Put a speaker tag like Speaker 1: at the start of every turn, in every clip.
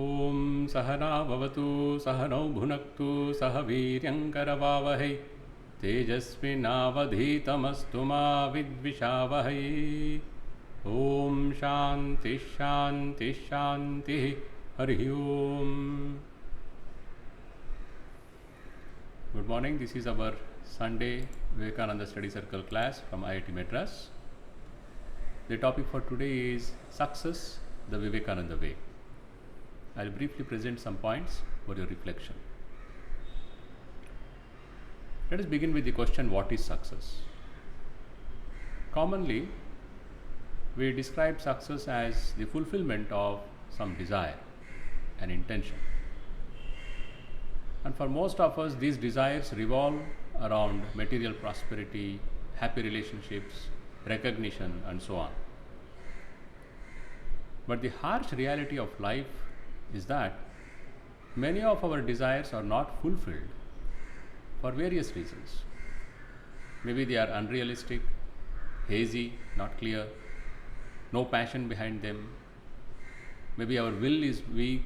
Speaker 1: ॐ सहना भवतु सहनौ भुनक्तु सह वीर्यङ्करवावहै तेजस्विनावधीतमस्तु मा विद्विषावहै। ॐ शान्ति शान्ति शान्तिः। हरिः ओम्। Good morning. This is our Sunday Vivekananda Study Circle class from IIT Madras. The topic for today is Success the Vivekananda Way. I'll briefly present some points for your reflection. Let us begin with the question, what is success? Commonly, we describe success as the fulfillment of some desire, an intention. And for most of us, these desires revolve around material prosperity, happy relationships, recognition, and so on. But the harsh reality of life is that many of our desires are not fulfilled for various reasons. Maybe they are unrealistic, hazy, not clear, no passion behind them. Maybe our will is weak.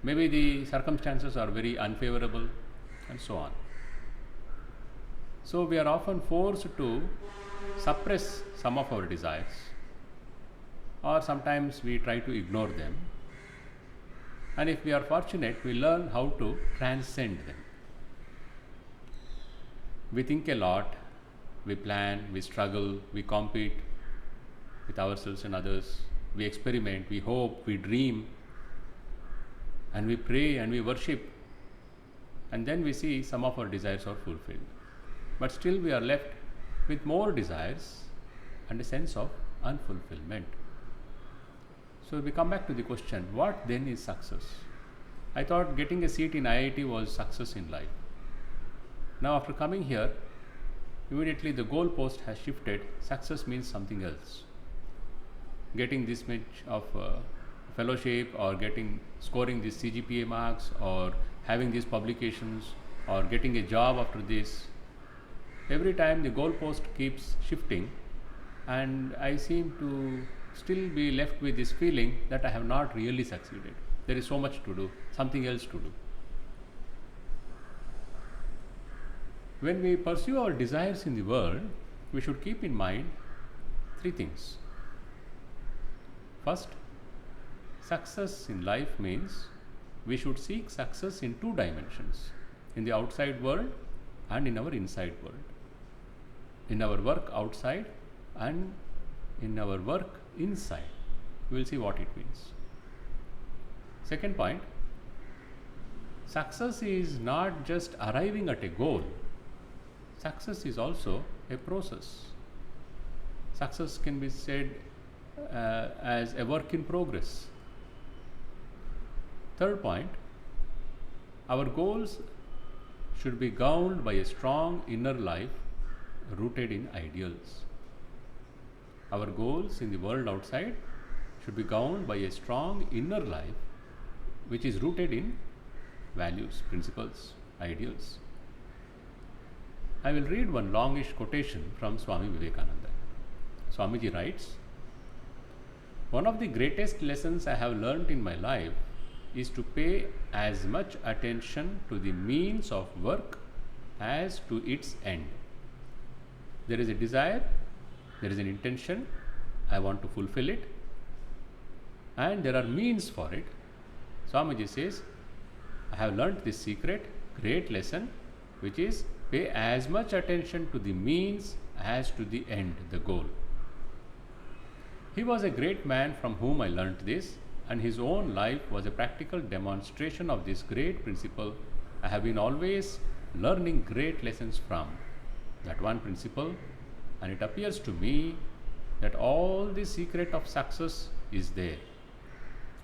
Speaker 1: Maybe the circumstances are very unfavorable, and so on. So we are often forced to suppress some of our desires, or sometimes we try to ignore them. And if we are fortunate, we learn how to transcend them. We think a lot, we plan, we struggle, we compete with ourselves and others, we experiment, we hope, we dream, and we pray and we worship. And then we see some of our desires are fulfilled. But still we are left with more desires and a sense of unfulfillment. So we come back to the question, what then is success? I thought getting a seat in IIT was success in life. Now after coming here, immediately the goalpost has shifted. Success means something else. Getting this much of fellowship, or scoring these CGPA marks, or having these publications, or getting a job after this. Every time the goalpost keeps shifting, and I seem to still be left with this feeling that I have not really succeeded. There is so much to do, something else to do. When we pursue our desires in the world, we should keep in mind three things. First, success in life means we should seek success in two dimensions, in the outside world and in our inside world. In our work outside and in our work inside. We will see what it means. Second point, success is not just arriving at a goal. Success is also a process. Success can be said as a work in progress. Third point, our goals should be governed by a strong inner life rooted in ideals. Our goals in the world outside should be governed by a strong inner life which is rooted in values, principles, ideals. I will read one longish quotation from Swami Vivekananda. Swamiji writes, "One of the greatest lessons I have learnt in my life is to pay as much attention to the means of work as to its end. There is a desire, there is an intention, I want to fulfill it, and there are means for it. Swamiji says, I have learnt this secret, great lesson, which is pay as much attention to the means as to the end, the goal. He was a great man from whom I learnt this, and his own life was a practical demonstration of this great principle I have been always learning great lessons from, that one principle, and it appears to me that all the secret of success is there,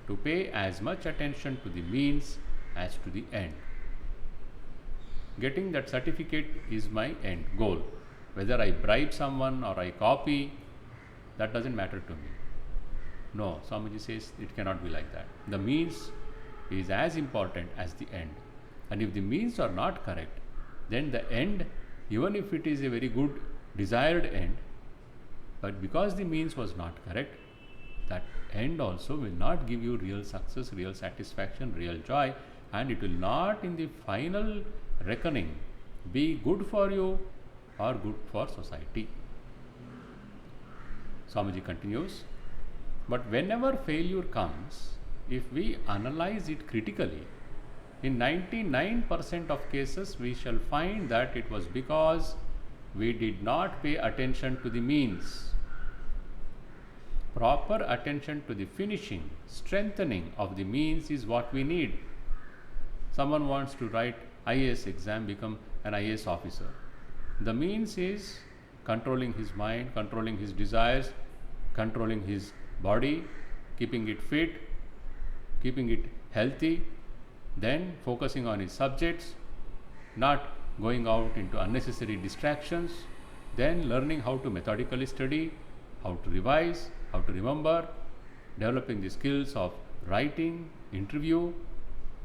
Speaker 1: to pay as much attention to the means as to the end. Getting that certificate is my end goal. Whether I bribe someone or I copy, that doesn't matter to me." No, Swamiji says it cannot be like that. The means is as important as the end. And if the means are not correct, then the end, even if it is a very good desired end, but because the means was not correct, that end also will not give you real success, real satisfaction, real joy, and it will not in the final reckoning be good for you or good for society. Swamiji continues, but whenever failure comes, if we analyze it critically, in 99% of cases we shall find that it was because we did not pay attention to the means. Proper attention to the finishing, strengthening of the means is what we need. Someone wants to write IAS exam, become an IAS officer. The means is controlling his mind, controlling his desires, controlling his body, keeping it fit, keeping it healthy, then focusing on his subjects, not going out into unnecessary distractions, then learning how to methodically study, how to revise, how to remember, developing the skills of writing, interview.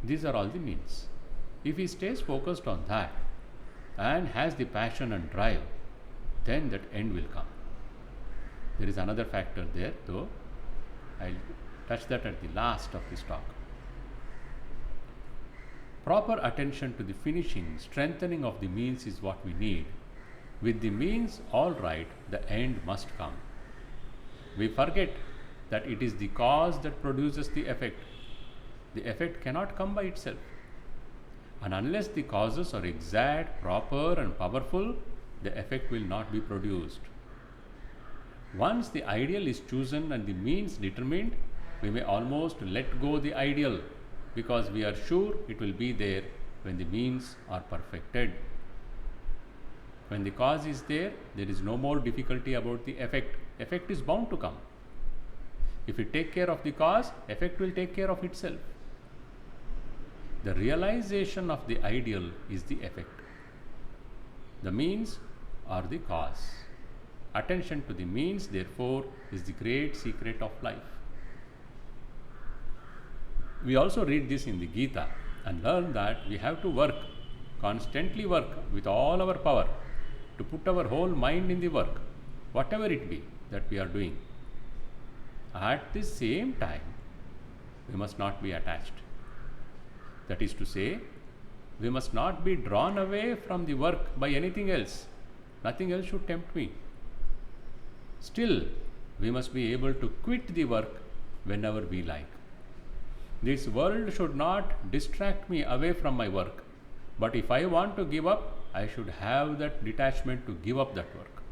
Speaker 1: These are all the means. If he stays focused on that and has the passion and drive, then that end will come. There is another factor there, though I'll touch that at the last of this talk. Proper attention to the finishing, strengthening of the means is what we need. With the means all right, the end must come. We forget that it is the cause that produces the effect. The effect cannot come by itself. And unless the causes are exact, proper and powerful, the effect will not be produced. Once the ideal is chosen and the means determined, we may almost let go the ideal because we are sure it will be there when the means are perfected. When the cause is there, there is no more difficulty about the effect. Effect is bound to come. If we take care of the cause, effect will take care of itself. The realization of the ideal is the effect. The means are the cause. Attention to the means, therefore, is the great secret of life. We also read this in the Gita and learn that we have to work, constantly work with all our power to put our whole mind in the work, whatever it be that we are doing. At the same time, we must not be attached. That is to say, we must not be drawn away from the work by anything else. Nothing else should tempt me. Still, we must be able to quit the work whenever we like. This world should not distract me away from my work. But if I want to give up, I should have that detachment to give up that work.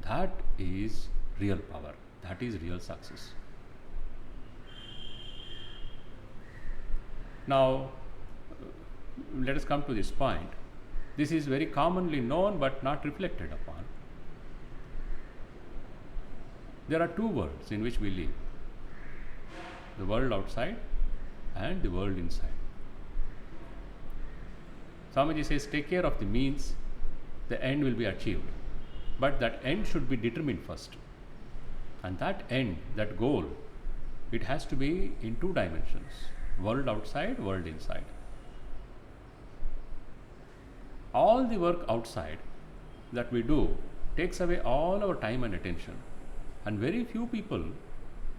Speaker 1: That is real power. That is real success. Now, let us come to this point. This is very commonly known but not reflected upon. There are two worlds in which we live: the world outside and the world inside. Swamiji says, take care of the means, the end will be achieved. But that end should be determined first. And that end, that goal, it has to be in two dimensions: world outside, world inside. All the work outside that we do takes away all our time and attention. And very few people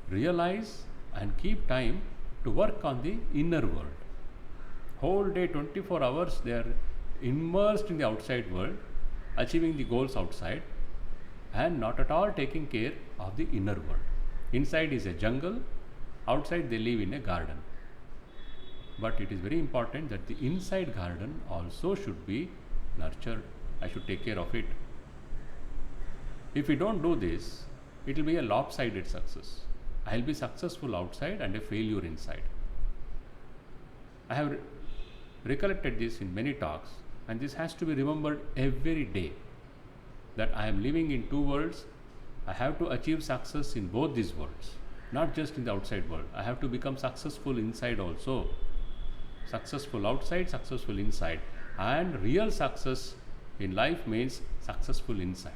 Speaker 1: realize and keep time to work on the inner world. Whole day, 24 hours, they are immersed in the outside world, achieving the goals outside, and not at all taking care of the inner world. Inside is a jungle, outside they live in a garden. But it is very important that the inside garden also should be nurtured. I should take care of it. If we don't do this, it will be a lopsided success. I will be successful outside and a failure inside. I have recollected this in many talks, and this has to be remembered every day, that I am living in two worlds. I have to achieve success in both these worlds, not just in the outside world. I have to become successful inside also. Successful outside, successful inside. And real success in life means successful inside.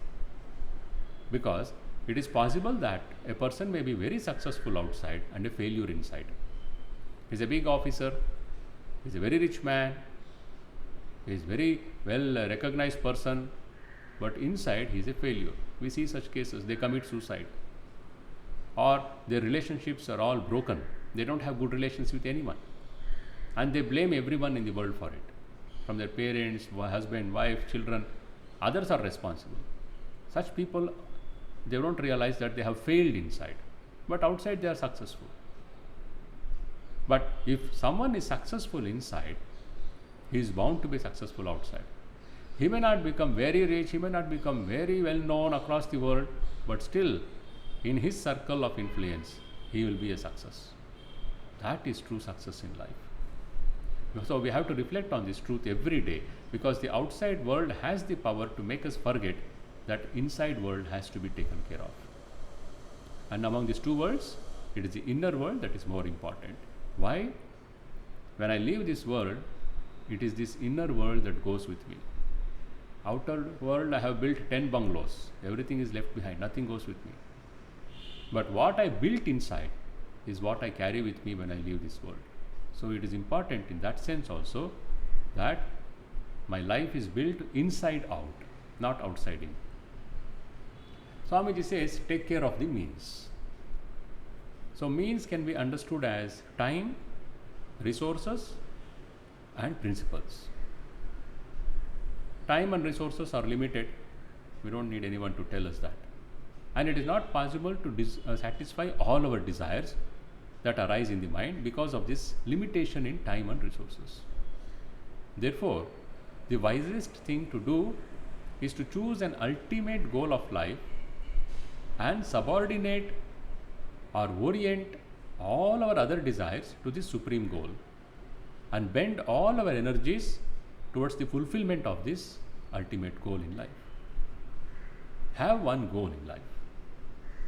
Speaker 1: Because it is possible that a person may be very successful outside and a failure inside. He is a big officer, he is a very rich man, he is very well recognized person, but inside he is a failure. We see such cases, they commit suicide. or their relationships are all broken. They don't have good relations with anyone. And they blame everyone in the world for it. From their parents, husband, wife, children, others are responsible. Such people, they don't realize that they have failed inside. But outside they are successful. But if someone is successful inside, he is bound to be successful outside. He may not become very rich, he may not become very well known across the world, but still, in his circle of influence, he will be a success. That is true success in life. So we have to reflect on this truth every day, because the outside world has the power to make us forget that inside world has to be taken care of. And among these two worlds, it is the inner world that is more important. Why? When I leave this world, it is this inner world that goes with me. Outer world, I have built 10 bungalows. Everything is left behind. Nothing goes with me. But what I built inside is what I carry with me when I leave this world. So it is important in that sense also that my life is built inside out, not outside in. Swamiji says, take care of the means. So means can be understood as time, resources, and principles. Time and resources are limited. We don't need anyone to tell us that. And it is not possible to satisfy all our desires that arise in the mind because of this limitation in time and resources. Therefore, the wisest thing to do is to choose an ultimate goal of life and subordinate or orient all our other desires to this supreme goal and bend all our energies towards the fulfillment of this ultimate goal in life. Have one goal in life,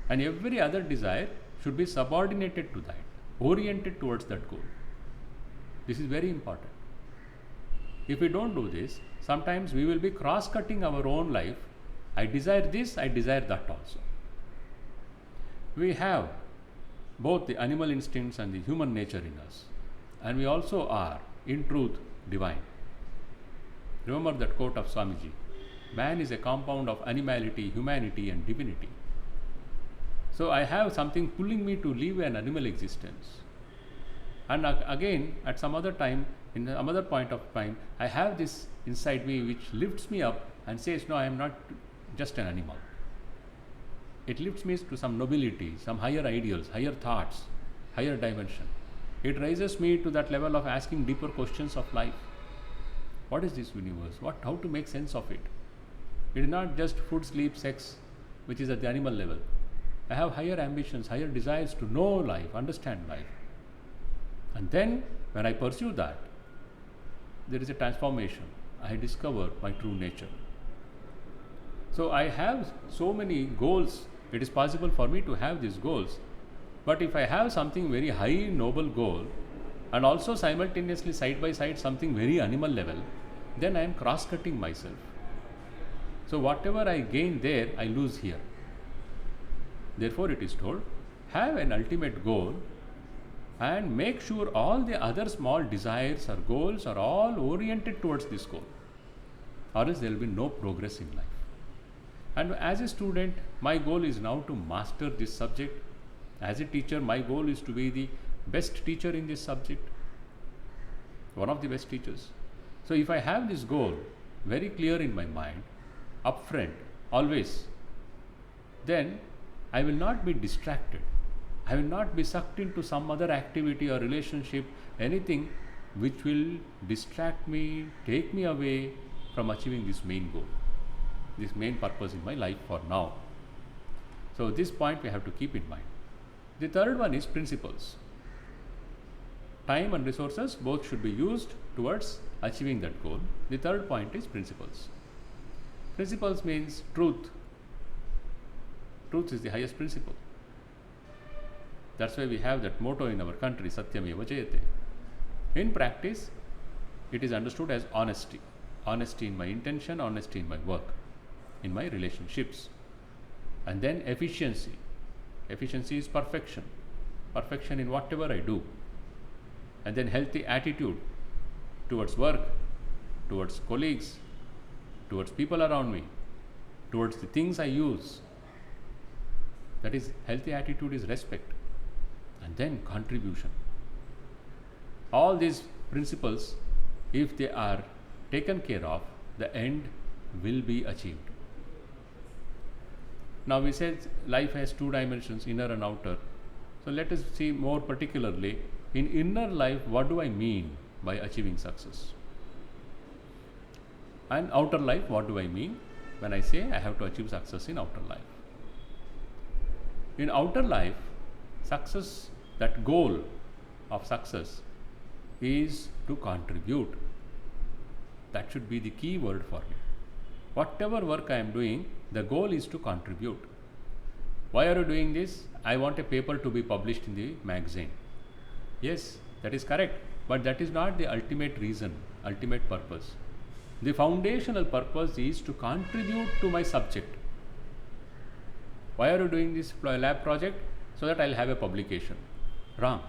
Speaker 1: and every other desire should be subordinated to that, oriented towards that goal. This is very important. If we don't do this, sometimes we will be cross-cutting our own life. I desire this, I desire that also. We have both the animal instincts and the human nature in us, and we also are, in truth, divine. Remember that quote of Swamiji, man is a compound of animality, humanity and divinity. So I have something pulling me to live an animal existence. And again, at some other time, in some other point of time, I have this inside me which lifts me up and says, no, I am not just an animal. It lifts me to some nobility, some higher ideals, higher thoughts, higher dimension. It raises me to that level of asking deeper questions of life. What is this universe? How to make sense of it? It is not just food, sleep, sex, which is at the animal level. I have higher ambitions, higher desires to know life, understand life. And then, when I pursue that, there is a transformation. I discover my true nature. So I have so many goals. It is possible for me to have these goals. But if I have something very high, noble goal, and also simultaneously side by side something very animal level, then I am cross-cutting myself. So whatever I gain there, I lose here. Therefore it is told, have an ultimate goal and make sure all the other small desires or goals are all oriented towards this goal, or else there will be no progress in life. And as a student, my goal is now to master this subject. As a teacher, my goal is to be the best teacher in this subject, one of the best teachers. So if I have this goal very clear in my mind, upfront, always, then I will not be distracted. I will not be sucked into some other activity or relationship, anything which will distract me, take me away from achieving this main goal, this main purpose in my life for now. So this point we have to keep in mind. The third one is principles. Time and resources both should be used towards achieving that goal. The third point is principles. Principles means truth. Truth is the highest principle. That's why we have that motto in our country, Satyameva Jayate. In practice, it is understood as honesty. Honesty in my intention, honesty in my work, in my relationships. And then efficiency. Efficiency is perfection. Perfection in whatever I do. And then healthy attitude towards work, towards colleagues, towards people around me, towards the things I use. That is, healthy attitude is respect, and then contribution. All these principles, if they are taken care of, the end will be achieved. Now we said life has two dimensions, inner and outer. So let us see more particularly in inner life, what do I mean by achieving success? And outer life, what do I mean when I say I have to achieve success in outer life? In outer life, success, that goal of success is to contribute. That should be the key word for me. Whatever work I am doing, the goal is to contribute. Why are you doing this? I want a paper to be published in the magazine. Yes, that is correct, but that is not the ultimate reason, ultimate purpose. The foundational purpose is to contribute to my subject. Why are you doing this lab project? So that I'll have a publication. Wrong.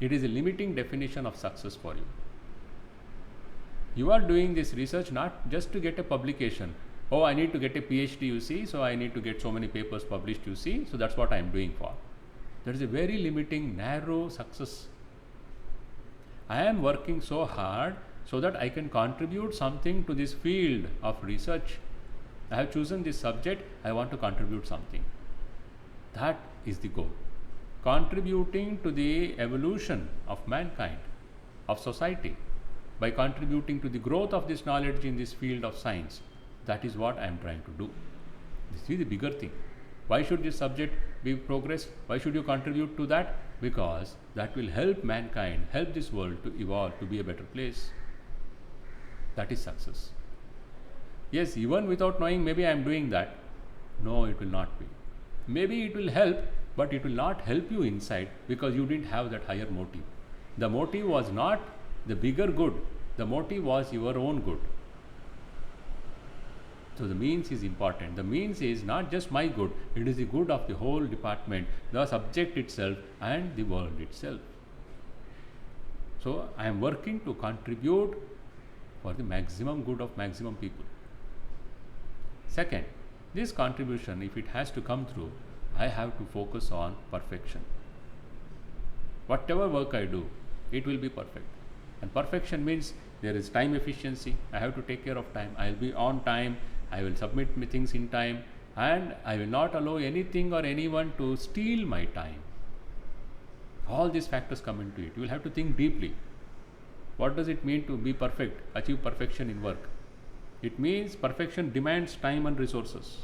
Speaker 1: It is a limiting definition of success for you. You are doing this research not just to get a publication. Oh, I need to get a PhD, you see, so I need to get so many papers published, you see, so that's what I am doing for. That is a very limiting, narrow success. I am working so hard so that I can contribute something to this field of research. I have chosen this subject, I want to contribute something. That is the goal. Contributing to the evolution of mankind, of society, by contributing to the growth of this knowledge in this field of science. That is what I am trying to do. This is the bigger thing. Why should this subject be progressed? Why should you contribute to that? Because that will help mankind, help this world to evolve, to be a better place. That is success. Yes, even without knowing, maybe I am doing that. No, it will not be. Maybe it will help, but it will not help you inside because you didn't have that higher motive. The motive was not the bigger good. The motive was your own good. So the means is important. The means is not just my good, it is the good of the whole department, the subject itself and the world itself. So I am working to contribute for the maximum good of maximum people. Second, this contribution, if it has to come through, I have to focus on perfection. Whatever work I do, it will be perfect. And perfection means there is time efficiency. I have to take care of time. I will be on time. I will submit things in time. And I will not allow anything or anyone to steal my time. All these factors come into it. You will have to think deeply. What does it mean to be perfect, achieve perfection in work? It means perfection demands time and resources.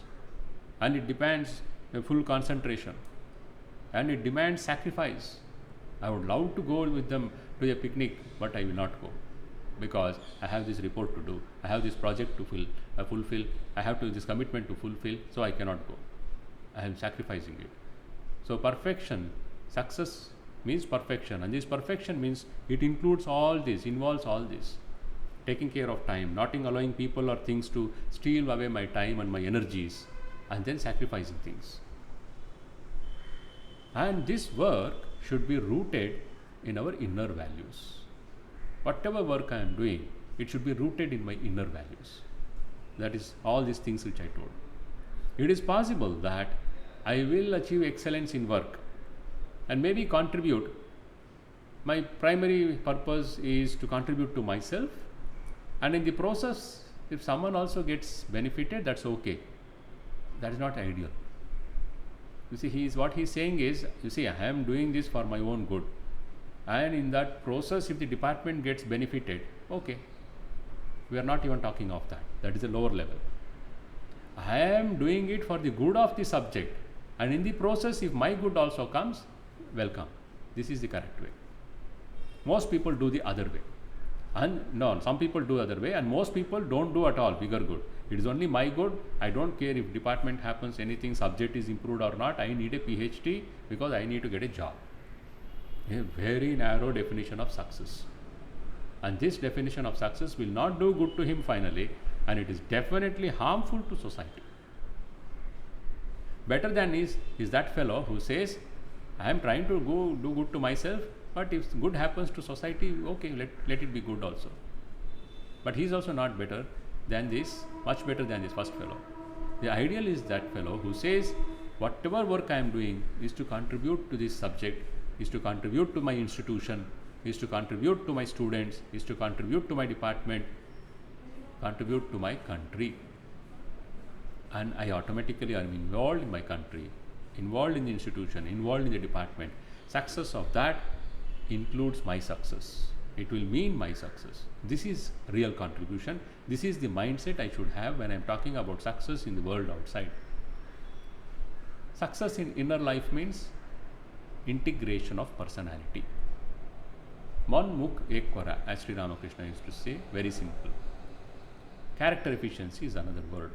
Speaker 1: And it demands a full concentration. And it demands sacrifice. I would love to go with them to a picnic, but I will not go because I have this report to do. I have this project to fulfill. I have this commitment to fulfill, so I cannot go. I am sacrificing it. So perfection, success means perfection, and this perfection means it includes all this, involves all this. Taking care of time, not allowing people or things to steal away my time and my energies, and then sacrificing things. And this work should be rooted in our inner values. Whatever work I am doing, it should be rooted in my inner values. That is all these things which I told. It is possible that I will achieve excellence in work and maybe contribute. My primary purpose is to contribute to myself, and in the process, if someone also gets benefited, that's okay. That is not ideal. You see, what he's saying is, you see, I am doing this for my own good. And in that process, if the department gets benefited, okay. We are not even talking of that. That is a lower level. I am doing it for the good of the subject. And in the process, if my good also comes, welcome. This is the correct way. Most people do the other way. And no, some people do other way, and most people don't do at all bigger good. It is only my good. I don't care if department happens, anything, subject is improved or not. I need a PhD because I need to get a job. A very narrow definition of success. And this definition of success will not do good to him finally, and it is definitely harmful to society. Better than is that fellow who says, I am trying to do good to myself, but if good happens to society, okay, let it be good also. But he is also not better than this, much better than this first fellow. The ideal is that fellow who says, whatever work I am doing is to contribute to this subject, is to contribute to my institution, is to contribute to my students, is to contribute to my department, contribute to my country. And I automatically am involved in my country, involved in the institution, involved in the department. Success of that includes my success. It will mean my success. This is real contribution. This is the mindset I should have when I am talking about success in the world outside. Success in inner life means integration of personality. Mon mukh ek kora, as Sri Ramakrishna used to say, very simple. Character efficiency is another word.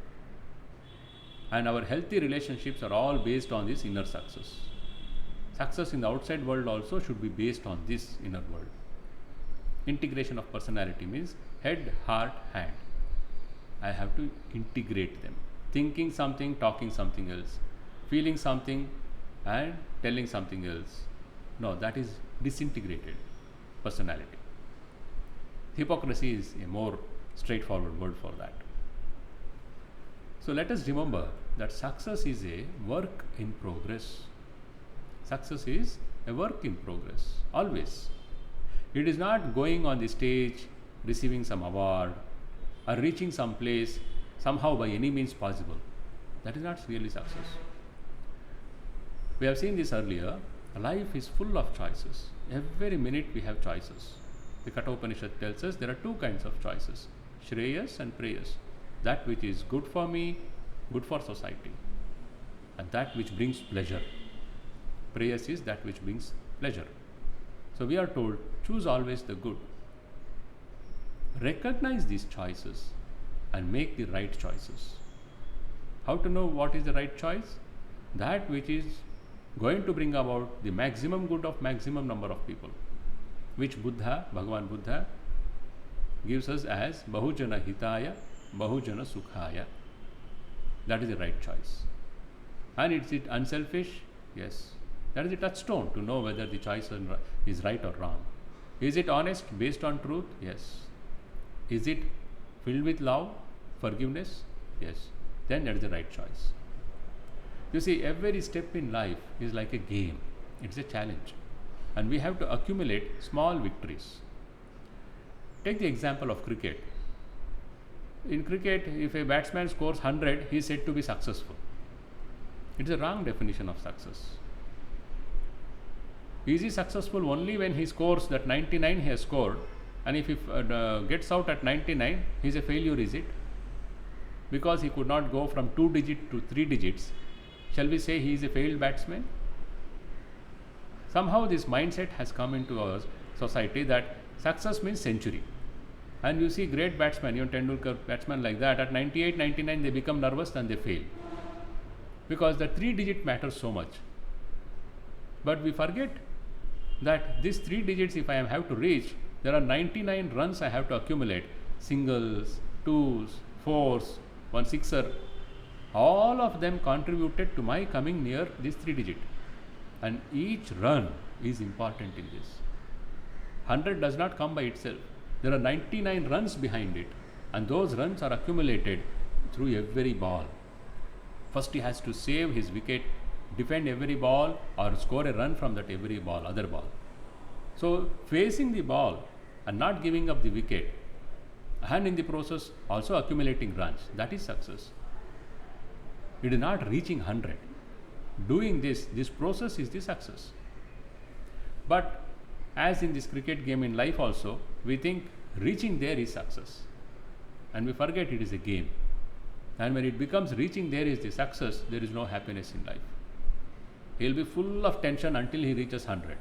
Speaker 1: And our healthy relationships are all based on this inner success. Success in the outside world also should be based on this inner world. Integration of personality means head, heart, hand. I have to integrate them. Thinking something, talking something else. Feeling something and telling something else. No, that is disintegrated personality. Hypocrisy is a more straightforward word for that. So let us remember that success is a work in progress. Success is a work in progress, always. It is not going on the stage, receiving some award, or reaching some place somehow by any means possible. That is not really success. We have seen this earlier. Life is full of choices. Every minute we have choices. The Kathopanishad tells us there are two kinds of choices, Shreyas and Preyas. That which is good for me, good for society, and that which brings pleasure. Preyas is that which brings pleasure. So we are told, choose always the good. Recognize these choices and make the right choices. How to know what is the right choice? That which is going to bring about the maximum good of maximum number of people, which Buddha, Bhagavan Buddha, gives us as Bahujana Hitaya, Bahujana Sukhaya. That is the right choice. And is it unselfish? Yes. That is the touchstone to know whether the choice is right or wrong. Is it honest, based on truth? Yes. Is it filled with love, forgiveness? Yes. Then that is the right choice. You see, every step in life is like a game. It's a challenge. And we have to accumulate small victories. Take the example of cricket. In cricket, if a batsman scores 100, he is said to be successful. It is a wrong definition of success. Is he successful only when he scores that 99 he has scored, and if he gets out at 99, he is a failure, is it? Because he could not go from 2 digits to 3 digits, shall we say he is a failed batsman? Somehow this mindset has come into our society that success means century. And you see great batsmen, even Tendulkar batsmen like that, at 98, 99 they become nervous and they fail. Because the 3 digit matters so much. But we forget that these 3 digits, if I have to reach, there are 99 runs I have to accumulate. Singles, twos, fours, one sixer. All of them contributed to my coming near this 3 digit. And each run is important in this. 100 does not come by itself. There are 99 runs behind it. And those runs are accumulated through every ball. First he has to save his wicket, defend every ball, or score a run from that every ball, other ball. So facing the ball and not giving up the wicket, and in the process also accumulating runs, that is success. It is not reaching 100. Doing this process is the success. But as in this cricket game, in life also, we think reaching there is success. And we forget it is a game. And when it becomes reaching there is the success, there is no happiness in life. He will be full of tension until he reaches 100.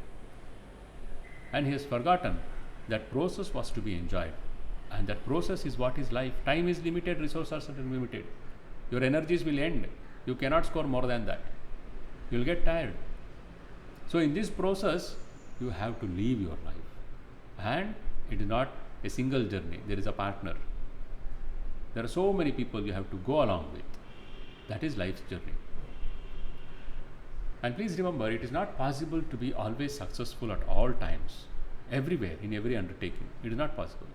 Speaker 1: And he has forgotten that process was to be enjoyed. And that process is what is life. Time is limited, resources are limited. Your energies will end. You cannot score more than that. You will get tired. So in this process, you have to live your life. And it is not a single journey. There is a partner. There are so many people you have to go along with. That is life's journey. And please remember, it is not possible to be always successful at all times, everywhere, in every undertaking. It is not possible.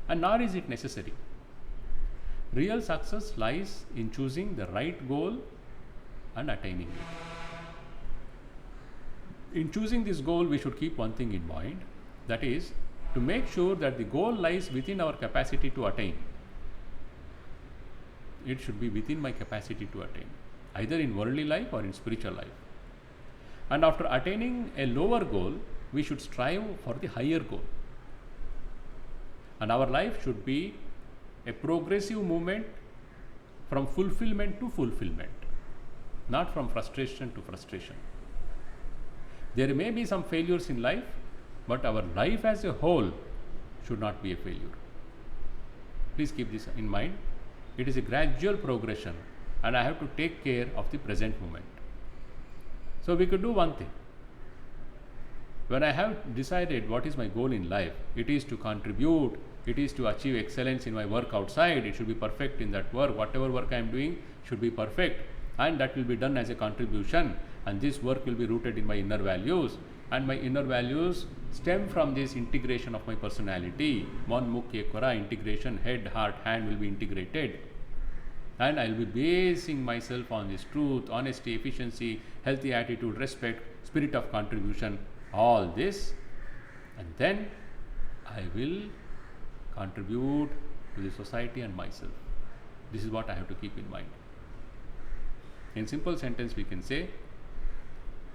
Speaker 1: And nor is it necessary. Real success lies in choosing the right goal and attaining it. In choosing this goal, we should keep one thing in mind, that is to make sure that the goal lies within our capacity to attain. It should be within my capacity to attain, either in worldly life or in spiritual life. And after attaining a lower goal, we should strive for the higher goal. And our life should be a progressive movement from fulfillment to fulfillment, not from frustration to frustration. There may be some failures in life, but our life as a whole should not be a failure. Please keep this in mind. It is a gradual progression, and I have to take care of the present moment. So we could do one thing. When I have decided what is my goal in life, it is to contribute, it is to achieve excellence in my work outside, it should be perfect in that work, whatever work I am doing should be perfect, and that will be done as a contribution, and this work will be rooted in my inner values, and my inner values stem from this integration of my personality. Mon mukh ekvara, integration, head, heart, hand will be integrated, and I will be basing myself on this truth, honesty, efficiency, healthy attitude, respect, spirit of contribution, all this, and then I will contribute to the society and myself. This is what I have to keep in mind. In simple sentence, we can say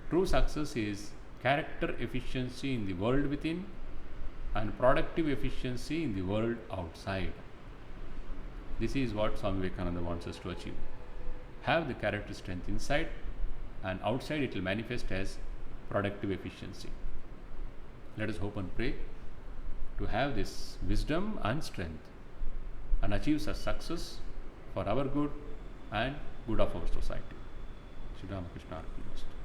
Speaker 1: true success is character efficiency in the world within and productive efficiency in the world outside. This is what Swami Vivekananda wants us to achieve. Have the character strength inside, and outside it will manifest as productive efficiency. Let us hope and pray to have this wisdom and strength and achieve such success for our good and good of our society. Shri Ramakrishna Arpanamastu.